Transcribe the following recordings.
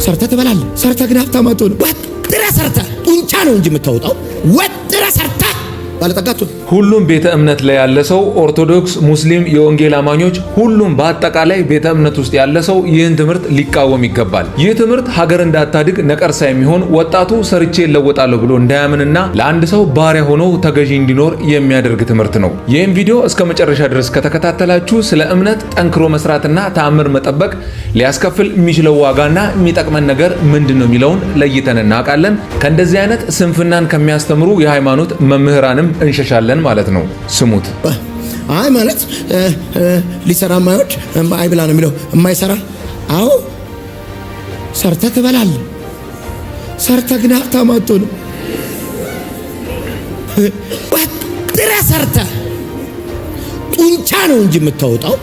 ሰርተ ትበላለህ። ሰርተ ግን ሀብታም አትሆንም። ወጥረ ሰርተ ጡንቻ ነው እንጂ የምታወጣው ወጥረ ሰርተ ባለጠጋቱ ሁሉም ቤተ እምነት ላይ ያለ ሰው ኦርቶዶክስ፣ ሙስሊም፣ የወንጌል አማኞች ሁሉም በአጠቃላይ ቤተ እምነት ውስጥ ያለ ሰው ይህን ትምህርት ሊቃወም ይገባል። ይህ ትምህርት ሀገር እንዳታድግ ነቀርሳ የሚሆን ወጣቱ ሰርቼ እለወጣለሁ ብሎ እንዳያምንና ለአንድ ሰው ባሪያ ሆኖ ተገዢ እንዲኖር የሚያደርግ ትምህርት ነው። ይህን ቪዲዮ እስከ መጨረሻ ድረስ ከተከታተላችሁ ስለ እምነት ጠንክሮ መስራትና ተአምር መጠበቅ ሊያስከፍል የሚችለው ዋጋና የሚጠቅመን ነገር ምንድን ነው የሚለውን ለይተን እናውቃለን። ከእንደዚህ አይነት ስንፍናን ከሚያስተምሩ የሃይማኖት መምህራንም እንሸሻለን ማለት ነው። ስሙት። አይ ማለት ሊሰራ ማይወድ አይ ብላ ነው የሚለው የማይሰራ። አዎ ሰርተ ትበላለህ። ሰርተ ግን ሀብታም አትሆንም። ወጥረ ሰርተ ጡንቻ ነው እንጂ የምታወጣው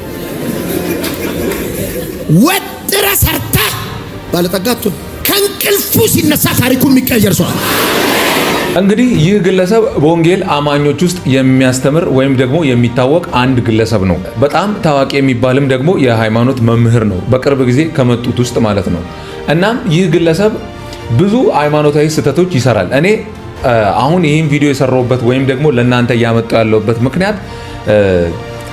ወጥረ ሰርተ ባለጠጋ አትሆንም። ከእንቅልፉ ሲነሳ ታሪኩ የሚቀየር ሰው እንግዲህ ይህ ግለሰብ በወንጌል አማኞች ውስጥ የሚያስተምር ወይም ደግሞ የሚታወቅ አንድ ግለሰብ ነው። በጣም ታዋቂ የሚባልም ደግሞ የሃይማኖት መምህር ነው፣ በቅርብ ጊዜ ከመጡት ውስጥ ማለት ነው። እናም ይህ ግለሰብ ብዙ ሃይማኖታዊ ስህተቶች ይሰራል። እኔ አሁን ይህን ቪዲዮ የሰራሁበት ወይም ደግሞ ለእናንተ እያመጣሁ ያለሁበት ምክንያት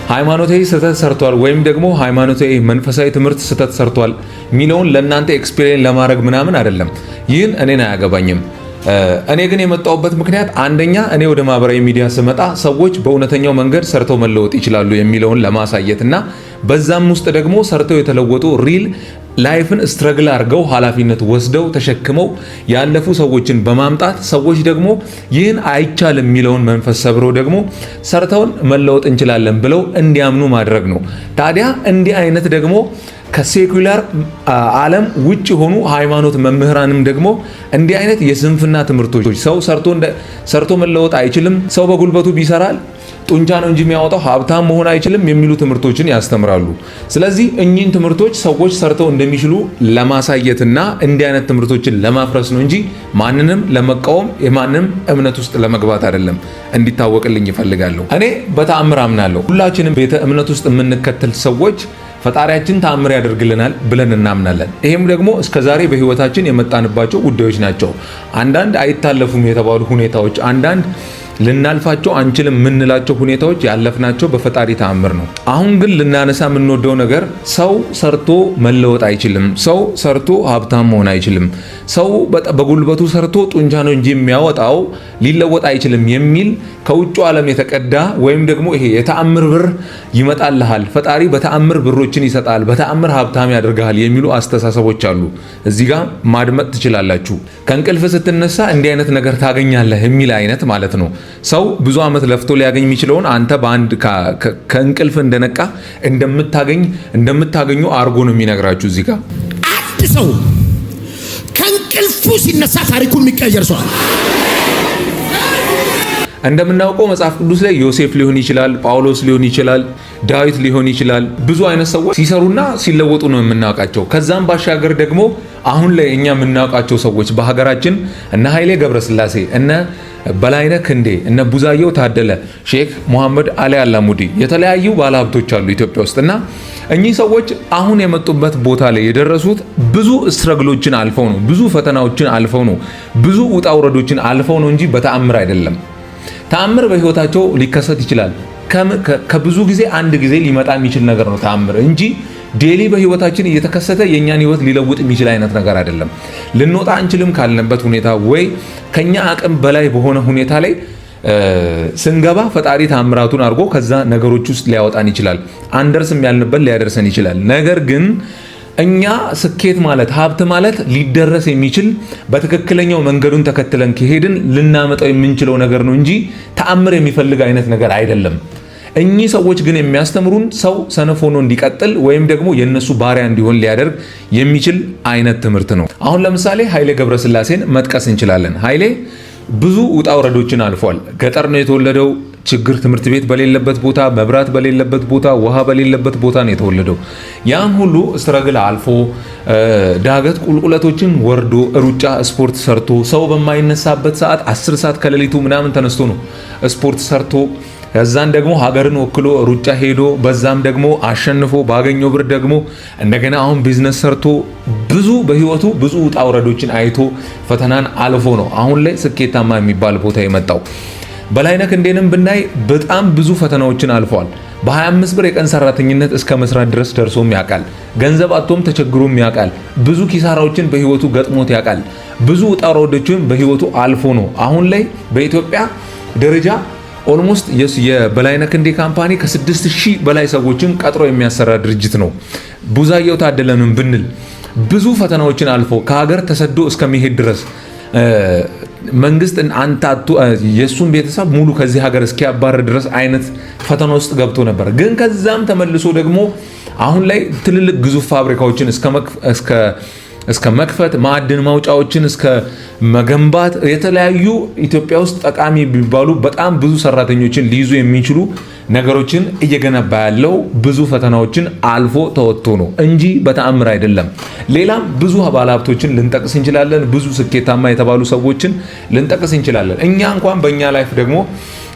ሃይማኖታዊ ስህተት ሰርቷል ወይም ደግሞ ሃይማኖታዊ መንፈሳዊ ትምህርት ስህተት ሰርቷል የሚለውን ለእናንተ ኤክስፔሪየንስ ለማድረግ ምናምን አይደለም። ይህን እኔን አያገባኝም። እኔ ግን የመጣሁበት ምክንያት አንደኛ እኔ ወደ ማህበራዊ ሚዲያ ስመጣ ሰዎች በእውነተኛው መንገድ ሰርተው መለወጥ ይችላሉ የሚለውን ለማሳየት እና በዛም ውስጥ ደግሞ ሰርተው የተለወጡ ሪል ላይፍን ስትረግል አድርገው ኃላፊነት ወስደው ተሸክመው ያለፉ ሰዎችን በማምጣት ሰዎች ደግሞ ይህን አይቻልም የሚለውን መንፈስ ሰብረው ደግሞ ሰርተውን መለወጥ እንችላለን ብለው እንዲያምኑ ማድረግ ነው። ታዲያ እንዲህ አይነት ደግሞ ከሴኩላር ዓለም ውጭ ሆኑ ሃይማኖት መምህራንም ደግሞ እንዲህ አይነት የስንፍና ትምህርቶች ሰው ሰርቶ መለወጥ አይችልም፣ ሰው በጉልበቱ ቢሰራል ጡንቻ ነው እንጂ የሚያወጣው ሀብታም መሆን አይችልም የሚሉ ትምህርቶችን ያስተምራሉ። ስለዚህ እኚህን ትምህርቶች ሰዎች ሰርተው እንደሚችሉ ለማሳየትና እንዲህ አይነት ትምህርቶችን ለማፍረስ ነው እንጂ ማንንም ለመቃወም የማንም እምነት ውስጥ ለመግባት አይደለም። እንዲታወቅልኝ ይፈልጋለሁ። እኔ በተአምር አምናለሁ። ሁላችንም ቤተ እምነት ውስጥ የምንከተል ሰዎች ፈጣሪያችን ተአምር ያደርግልናል ብለን እናምናለን። ይሄም ደግሞ እስከዛሬ በህይወታችን የመጣንባቸው ጉዳዮች ናቸው። አንዳንድ አይታለፉም የተባሉ ሁኔታዎች፣ አንዳንድ ልናልፋቸው አንችልም የምንላቸው ሁኔታዎች ያለፍናቸው በፈጣሪ ተአምር ነው። አሁን ግን ልናነሳ የምንወደው ነገር ሰው ሰርቶ መለወጥ አይችልም፣ ሰው ሰርቶ ሀብታም መሆን አይችልም፣ ሰው በጉልበቱ ሰርቶ ጡንቻ ነው እንጂ የሚያወጣው ሊለወጥ አይችልም የሚል ከውጭ ዓለም የተቀዳ ወይም ደግሞ ይሄ የተአምር ብር ይመጣልሃል፣ ፈጣሪ በተአምር ብሮችን ይሰጣል፣ በተአምር ሀብታም ያደርጋል የሚሉ አስተሳሰቦች አሉ። እዚህ ጋር ማድመጥ ትችላላችሁ። ከእንቅልፍ ስትነሳ እንዲህ አይነት ነገር ታገኛለህ የሚል አይነት ማለት ነው። ሰው ብዙ ዓመት ለፍቶ ሊያገኝ የሚችለውን አንተ በአንድ ከእንቅልፍ እንደነቃ እንደምታገኙ አርጎ ነው የሚነግራችሁ። እዚህ ጋር አንድ ሰው ከእንቅልፉ ሲነሳ ታሪኩ የሚቀየር ሰው እንደምናውቀው መጽሐፍ ቅዱስ ላይ ዮሴፍ ሊሆን ይችላል፣ ጳውሎስ ሊሆን ይችላል፣ ዳዊት ሊሆን ይችላል። ብዙ አይነት ሰዎች ሲሰሩና ሲለወጡ ነው የምናውቃቸው። ከዛም ባሻገር ደግሞ አሁን ላይ እኛ የምናውቃቸው ሰዎች በሀገራችን እነ ኃይሌ ገብረስላሴ፣ እነ በላይነህ ክንዴ፣ እነ ቡዛየው ታደለ፣ ሼክ መሐመድ አሊ አላሙዲ የተለያዩ ባለሀብቶች አሉ ኢትዮጵያ ውስጥ እና እኚህ ሰዎች አሁን የመጡበት ቦታ ላይ የደረሱት ብዙ ስትረግሎችን አልፈው ነው፣ ብዙ ፈተናዎችን አልፈው ነው፣ ብዙ ውጣ ውረዶችን አልፈው ነው እንጂ በተአምር አይደለም። ተአምር በህይወታቸው ሊከሰት ይችላል። ከብዙ ጊዜ አንድ ጊዜ ሊመጣ የሚችል ነገር ነው ተአምር እንጂ ዴሊ በህይወታችን እየተከሰተ የኛን ህይወት ሊለውጥ የሚችል አይነት ነገር አይደለም። ልንወጣ አንችልም ካልነበት ሁኔታ ወይ ከኛ አቅም በላይ በሆነ ሁኔታ ላይ ስንገባ ፈጣሪ ተአምራቱን አድርጎ ከዛ ነገሮች ውስጥ ሊያወጣን ይችላል። አንደርስም ያልንበት ሊያደርሰን ይችላል። ነገር ግን እኛ ስኬት ማለት ሀብት ማለት ሊደረስ የሚችል በትክክለኛው መንገዱን ተከትለን ከሄድን ልናመጣው የምንችለው ነገር ነው እንጂ ተአምር የሚፈልግ አይነት ነገር አይደለም። እኚህ ሰዎች ግን የሚያስተምሩን ሰው ሰነፍ ሆኖ እንዲቀጥል ወይም ደግሞ የነሱ ባሪያ እንዲሆን ሊያደርግ የሚችል አይነት ትምህርት ነው። አሁን ለምሳሌ ኃይሌ ገብረስላሴን መጥቀስ እንችላለን። ኃይሌ ብዙ ውጣ ውረዶችን አልፏል። ገጠር ነው የተወለደው። ችግር ትምህርት ቤት በሌለበት ቦታ፣ መብራት በሌለበት ቦታ፣ ውሃ በሌለበት ቦታ ነው የተወለደው። ያን ሁሉ ስትረግል አልፎ ዳገት ቁልቁለቶችን ወርዶ ሩጫ ስፖርት ሰርቶ ሰው በማይነሳበት ሰዓት 10 ሰዓት ከሌሊቱ ምናምን ተነስቶ ነው ስፖርት ሰርቶ ከዛን ደግሞ ሀገርን ወክሎ ሩጫ ሄዶ በዛም ደግሞ አሸንፎ ባገኘው ብር ደግሞ እንደገና አሁን ቢዝነስ ሰርቶ ብዙ በህይወቱ ብዙ ውጣ ውረዶችን አይቶ ፈተናን አልፎ ነው አሁን ላይ ስኬታማ የሚባል ቦታ የመጣው። በላይነህ ክንዴንም ብናይ በጣም ብዙ ፈተናዎችን አልፏል። በ25 ብር የቀን ሰራተኝነት እስከ መስራት ድረስ ደርሶም ያውቃል። ገንዘብ አጥቶም ተቸግሮም ያውቃል። ብዙ ኪሳራዎችን በህይወቱ ገጥሞት ያውቃል። ብዙ ውጣ ውረዶችን በህይወቱ አልፎ ነው አሁን ላይ በኢትዮጵያ ደረጃ ኦልሞስት የበላይነህ ክንዴ ካምፓኒ ከ6000 በላይ ሰዎችን ቀጥሮ የሚያሰራ ድርጅት ነው። ቡዛየው ታደለንም ብንል ብዙ ፈተናዎችን አልፎ ከሀገር ተሰዶ እስከሚሄድ ድረስ መንግስት አንታቱ የሱን ቤተሰብ ሙሉ ከዚህ ሀገር እስኪያባረር ድረስ አይነት ፈተና ውስጥ ገብቶ ነበር። ግን ከዛም ተመልሶ ደግሞ አሁን ላይ ትልልቅ ግዙፍ ፋብሪካዎችን እስከ መክፈት ማዕድን ማውጫዎችን እስከ መገንባት የተለያዩ ኢትዮጵያ ውስጥ ጠቃሚ የሚባሉ በጣም ብዙ ሰራተኞችን ሊይዙ የሚችሉ ነገሮችን እየገነባ ያለው ብዙ ፈተናዎችን አልፎ ተወጥቶ ነው እንጂ በተአምር አይደለም። ሌላም ብዙ ባለሀብቶችን ልንጠቅስ እንችላለን። ብዙ ስኬታማ የተባሉ ሰዎችን ልንጠቅስ እንችላለን። እኛ እንኳን በእኛ ላይፍ ደግሞ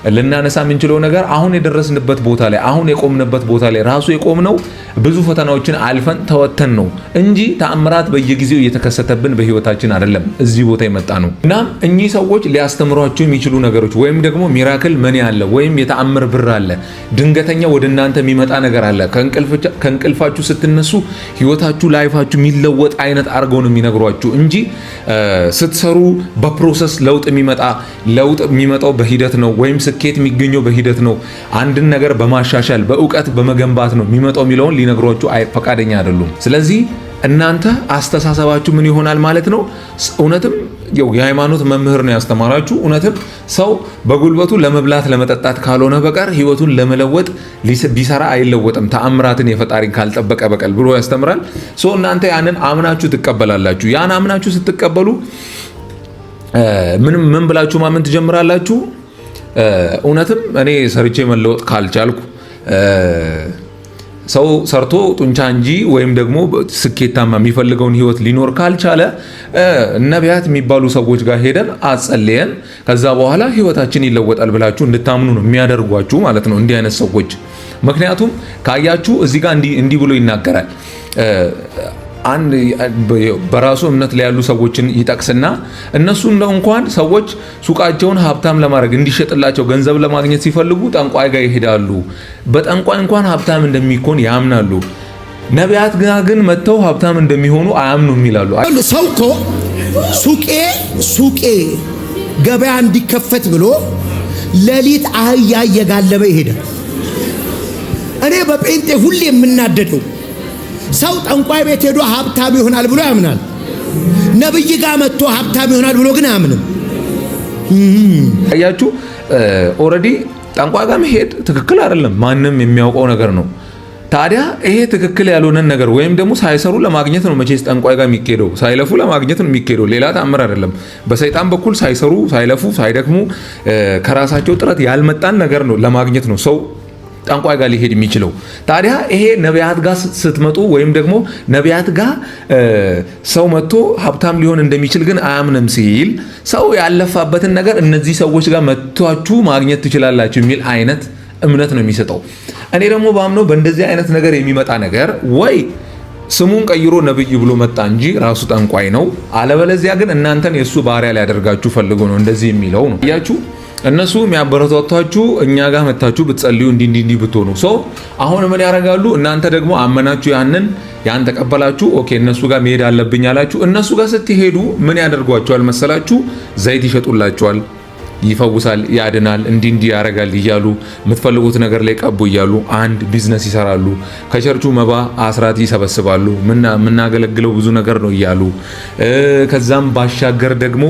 ልናነሳ የምንችለው ነገር አሁን የደረስንበት ቦታ ላይ አሁን የቆምንበት ቦታ ላይ ራሱ የቆምነው ብዙ ፈተናዎችን አልፈን ተወተን ነው እንጂ ተአምራት በየጊዜው እየተከሰተብን በህይወታችን አይደለም እዚህ ቦታ የመጣ ነው። እናም እኚህ ሰዎች ሊያስተምሯቸው የሚችሉ ነገሮች ወይም ደግሞ ሚራክል መኒ አለ ወይም የተአምር ብር አለ፣ ድንገተኛ ወደ እናንተ የሚመጣ ነገር አለ፣ ከእንቅልፋችሁ ስትነሱ ህይወታችሁ ላይፋችሁ የሚለወጥ አይነት አድርገው ነው የሚነግሯችሁ እንጂ ስትሰሩ በፕሮሰስ ለውጥ የሚመጣው በሂደት ነው ወይም ስኬት የሚገኘው በሂደት ነው። አንድን ነገር በማሻሻል በእውቀት በመገንባት ነው የሚመጣው የሚለውን ሊነግሯችሁ ፈቃደኛ አይደሉም። ስለዚህ እናንተ አስተሳሰባችሁ ምን ይሆናል ማለት ነው? እውነትም የሃይማኖት መምህር ነው ያስተማራችሁ። እውነትም ሰው በጉልበቱ ለመብላት ለመጠጣት ካልሆነ በቀር ህይወቱን ለመለወጥ ቢሰራ አይለወጥም ተአምራትን የፈጣሪን ካልጠበቀ በቀር ብሎ ያስተምራል። እናንተ ያንን አምናችሁ ትቀበላላችሁ። ያን አምናችሁ ስትቀበሉ ምን ብላችሁ ማመን ትጀምራላችሁ? እውነትም እኔ ሰርቼ መለወጥ ካልቻልኩ ሰው ሰርቶ ጡንቻ እንጂ ወይም ደግሞ ስኬታማ የሚፈልገውን ህይወት ሊኖር ካልቻለ ነቢያት የሚባሉ ሰዎች ጋር ሄደን አጸልየን ከዛ በኋላ ህይወታችን ይለወጣል ብላችሁ እንድታምኑ ነው የሚያደርጓችሁ ማለት ነው እንዲህ አይነት ሰዎች። ምክንያቱም ካያችሁ እዚህ ጋር እንዲህ ብሎ ይናገራል። አንድ በራሱ እምነት ላይ ያሉ ሰዎችን ይጠቅስና እነሱ እንኳን ሰዎች ሱቃቸውን ሀብታም ለማድረግ እንዲሸጥላቸው ገንዘብ ለማግኘት ሲፈልጉ ጠንቋይ ጋር ይሄዳሉ። በጠንቋይ እንኳን ሀብታም እንደሚሆን ያምናሉ። ነቢያት ግን መጥተው ሀብታም እንደሚሆኑ አያምኑም ይላሉ። ሰው እኮ ሱቄ ገበያ እንዲከፈት ብሎ ሌሊት አህያ እየጋለበ ይሄዳል። እኔ በጴንጤ ሁሌ የምናደደው ሰው ጠንቋይ ቤት ሄዶ ሀብታም ይሆናል ብሎ ያምናል። ነብይ ጋር መጥቶ ሀብታም ይሆናል ብሎ ግን አያምንም። አያችሁ ኦሬዲ ጠንቋይ ጋር መሄድ ትክክል አይደለም። ማንም የሚያውቀው ነገር ነው። ታዲያ ይሄ ትክክል ያልሆነን ነገር ወይም ደግሞ ሳይሰሩ ለማግኘት ነው መቼስ ጠንቋይ ጋር የሚኬደው፣ ሳይለፉ ለማግኘት ነው የሚኬደው። ሌላ ተአምር አይደለም። በሰይጣን በኩል ሳይሰሩ ሳይለፉ ሳይደክሙ ከራሳቸው ጥረት ያልመጣን ነገር ነው ለማግኘት ነው ሰው ጠንቋይ ጋር ሊሄድ የሚችለው። ታዲያ ይሄ ነቢያት ጋር ስትመጡ ወይም ደግሞ ነቢያት ጋር ሰው መጥቶ ሀብታም ሊሆን እንደሚችል ግን አያምንም ሲል ሰው ያለፋበትን ነገር እነዚህ ሰዎች ጋር መጥቷችሁ ማግኘት ትችላላችሁ የሚል አይነት እምነት ነው የሚሰጠው። እኔ ደግሞ ባምነው በእንደዚህ አይነት ነገር የሚመጣ ነገር ወይ ስሙን ቀይሮ ነብይ ብሎ መጣ እንጂ ራሱ ጠንቋይ ነው፣ አለበለዚያ ግን እናንተን የሱ ባሪያ ሊያደርጋችሁ ፈልጎ ነው እንደዚህ የሚለው ነው። ያያችሁ እነሱ የሚያበረታቷችሁ እኛ ጋር መታችሁ ብትጸልዩ እንዲህ ብትሆኑ ሰው አሁን ምን ያደርጋሉ? እናንተ ደግሞ አመናችሁ ያን ተቀበላችሁ። ኦኬ እነሱ ጋር መሄድ አለብኝ አላችሁ። እነሱ ጋር ስትሄዱ ምን ያደርጓቸዋል መሰላችሁ? ዘይት ይሸጡላቸዋል። ይፈውሳል፣ ያድናል፣ እንዲህ ያደርጋል እያሉ የምትፈልጉት ነገር ላይ ቀቡ እያሉ አንድ ቢዝነስ ይሰራሉ። ከቸርቹ መባ አስራት ይሰበስባሉ። የምናገለግለው ብዙ ነገር ነው እያሉ ከዛም ባሻገር ደግሞ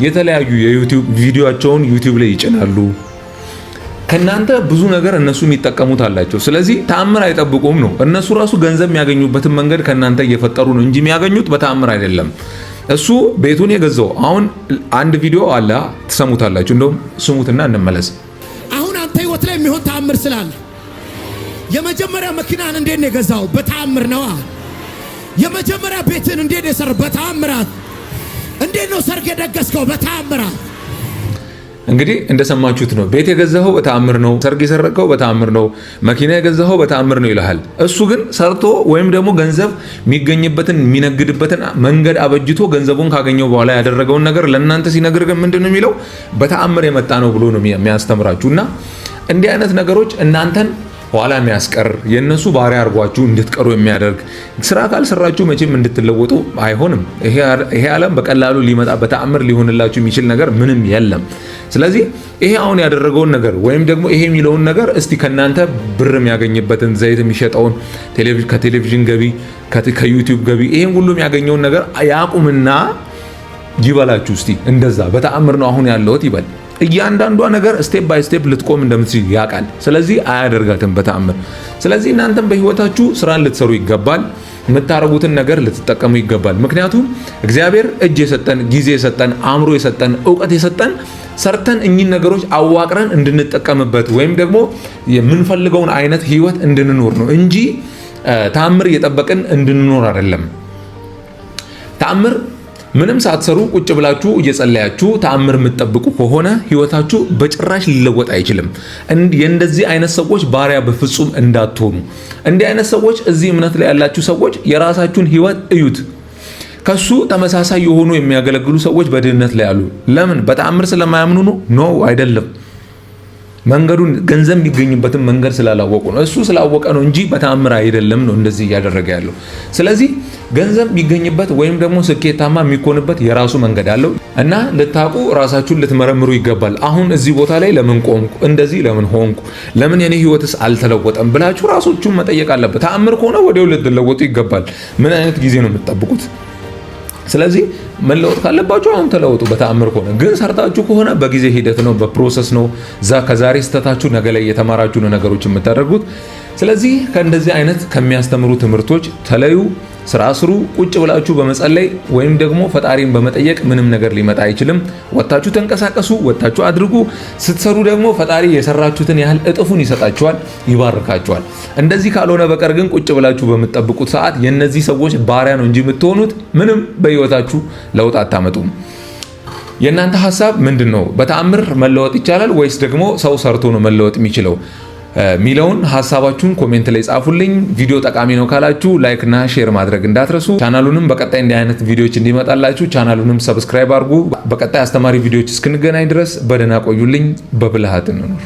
የተለያዩ የዩቲዩብ ቪዲዮአቸውን ዩቲዩብ ላይ ይጭናሉ። ከናንተ ብዙ ነገር እነሱ የሚጠቀሙት አላቸው። ስለዚህ ተአምር አይጠብቁም ነው። እነሱ ራሱ ገንዘብ የሚያገኙበትን መንገድ ከናንተ እየፈጠሩ ነው እንጂ የሚያገኙት በተአምር አይደለም። እሱ ቤቱን የገዛው አሁን አንድ ቪዲዮ አለ ትሰሙታላችሁ። እንደውም ስሙትና እንመለስ። አሁን አንተ ህይወት ላይ የሚሆን ተአምር ስላለ የመጀመሪያ መኪናን እንዴት ነው የገዛው? በተአምር ነው። የመጀመሪያ ቤትን እንዴት ነው የሰራው? በተአምራት። እንዴት ነው ሰርግ የደገስከው? በተአምራት። እንግዲህ እንደሰማችሁት ነው። ቤት የገዛኸው በተአምር ነው፣ ሰርግ የሰረቀው በተአምር ነው፣ መኪና የገዛኸው በተአምር ነው ይልሃል። እሱ ግን ሰርቶ ወይም ደግሞ ገንዘብ የሚገኝበትን የሚነግድበትን መንገድ አበጅቶ ገንዘቡን ካገኘው በኋላ ያደረገውን ነገር ለእናንተ ሲነግር ግን ምንድን ነው የሚለው? በተአምር የመጣ ነው ብሎ ነው የሚያስተምራችሁ። እና እንዲህ አይነት ነገሮች እናንተን ኋላ የሚያስቀር የነሱ ባሪያ አድርጓችሁ እንድትቀሩ የሚያደርግ ስራ ካልሰራችሁ መቼም እንድትለወጡ አይሆንም። ይሄ ዓለም በቀላሉ ሊመጣ በተአምር ሊሆንላችሁ የሚችል ነገር ምንም የለም። ስለዚህ ይሄ አሁን ያደረገውን ነገር ወይም ደግሞ ይሄ የሚለውን ነገር እስቲ ከናንተ ብር የሚያገኝበትን ዘይት የሚሸጠውን ከቴሌቪዥን ገቢ ከዩቲዩብ ገቢ ይሄን ሁሉ የሚያገኘውን ነገር ያቁምና ይበላችሁ። እስቲ እንደዛ በተአምር ነው አሁን ያለሁት ይበል። እያንዳንዷ ነገር ስቴፕ ባይ ስቴፕ ልትቆም እንደምትችል ያውቃል። ስለዚህ አያደርጋትም በተአምር። ስለዚህ እናንተም በህይወታችሁ ስራን ልትሰሩ ይገባል። የምታረጉትን ነገር ልትጠቀሙ ይገባል። ምክንያቱም እግዚአብሔር እጅ የሰጠን፣ ጊዜ የሰጠን፣ አእምሮ የሰጠን፣ እውቀት የሰጠን ሰርተን እኚህን ነገሮች አዋቅረን እንድንጠቀምበት ወይም ደግሞ የምንፈልገውን አይነት ህይወት እንድንኖር ነው እንጂ ተአምር እየጠበቅን እንድንኖር አይደለም። ተአምር ምንም ሳትሰሩ ቁጭ ብላችሁ እየጸለያችሁ ተአምር የምትጠብቁ ከሆነ ህይወታችሁ በጭራሽ ሊለወጥ አይችልም። የእንደዚህ አይነት ሰዎች ባሪያ በፍጹም እንዳትሆኑ። እንዲህ አይነት ሰዎች እዚህ እምነት ላይ ያላችሁ ሰዎች የራሳችሁን ህይወት እዩት። ከሱ ተመሳሳይ የሆኑ የሚያገለግሉ ሰዎች በድህነት ላይ አሉ። ለምን? በተአምር ስለማያምኑ ነው? ኖ አይደለም። መንገዱን ገንዘብ የሚገኝበትን መንገድ ስላላወቁ ነው። እሱ ስላወቀ ነው እንጂ በተአምር አይደለም ነው እንደዚህ እያደረገ ያለው። ስለዚህ ገንዘብ የሚገኝበት ወይም ደግሞ ስኬታማ የሚኮንበት የራሱ መንገድ አለው እና ልታቁ ራሳችሁን ልትመረምሩ ይገባል። አሁን እዚህ ቦታ ላይ ለምን ቆምኩ? እንደዚህ ለምን ሆንኩ? ለምን የኔ ህይወትስ አልተለወጠም ብላችሁ ራሳችሁን መጠየቅ አለበት። ተአምር ከሆነ ወዲያው ልትለወጡ ይገባል። ምን አይነት ጊዜ ነው የምትጠብቁት? ስለዚህ መለወጥ ካለባችሁ አሁን ተለወጡ። በተአምር ከሆነ ግን ሰርታችሁ ከሆነ በጊዜ ሂደት ነው፣ በፕሮሰስ ነው። ከዛሬ ስተታችሁ ነገ ላይ የተማራችሁ ነው ነገሮች የምታደርጉት። ስለዚህ ከእንደዚህ አይነት ከሚያስተምሩ ትምህርቶች ተለዩ። ስራ ስሩ። ቁጭ ብላችሁ በመጸለይ ወይም ደግሞ ፈጣሪን በመጠየቅ ምንም ነገር ሊመጣ አይችልም። ወጣችሁ ተንቀሳቀሱ፣ ወጣችሁ አድርጉ። ስትሰሩ ደግሞ ፈጣሪ የሰራችሁትን ያህል እጥፉን ይሰጣችኋል፣ ይባርካችኋል። እንደዚህ ካልሆነ በቀር ግን ቁጭ ብላችሁ በምትጠብቁት ሰዓት የነዚህ ሰዎች ባሪያ ነው እንጂ የምትሆኑት ምንም በህይወታችሁ ለውጥ አታመጡም። የእናንተ ሐሳብ ምንድን ነው? በተአምር መለወጥ ይቻላል ወይስ ደግሞ ሰው ሰርቶ ነው መለወጥ የሚችለው ሚለውን ሐሳባችሁን ኮሜንት ላይ ጻፉልኝ። ቪዲዮ ጠቃሚ ነው ካላችሁ ላይክ እና ሼር ማድረግ እንዳትረሱ። ቻናሉንም በቀጣይ እንዲህ አይነት ቪዲዮዎች እንዲመጣላችሁ ቻናሉንም ሰብስክራይብ አድርጉ። በቀጣይ አስተማሪ ቪዲዮዎች እስክንገናኝ ድረስ በደህና ቆዩልኝ። በብልሃት እንኑር።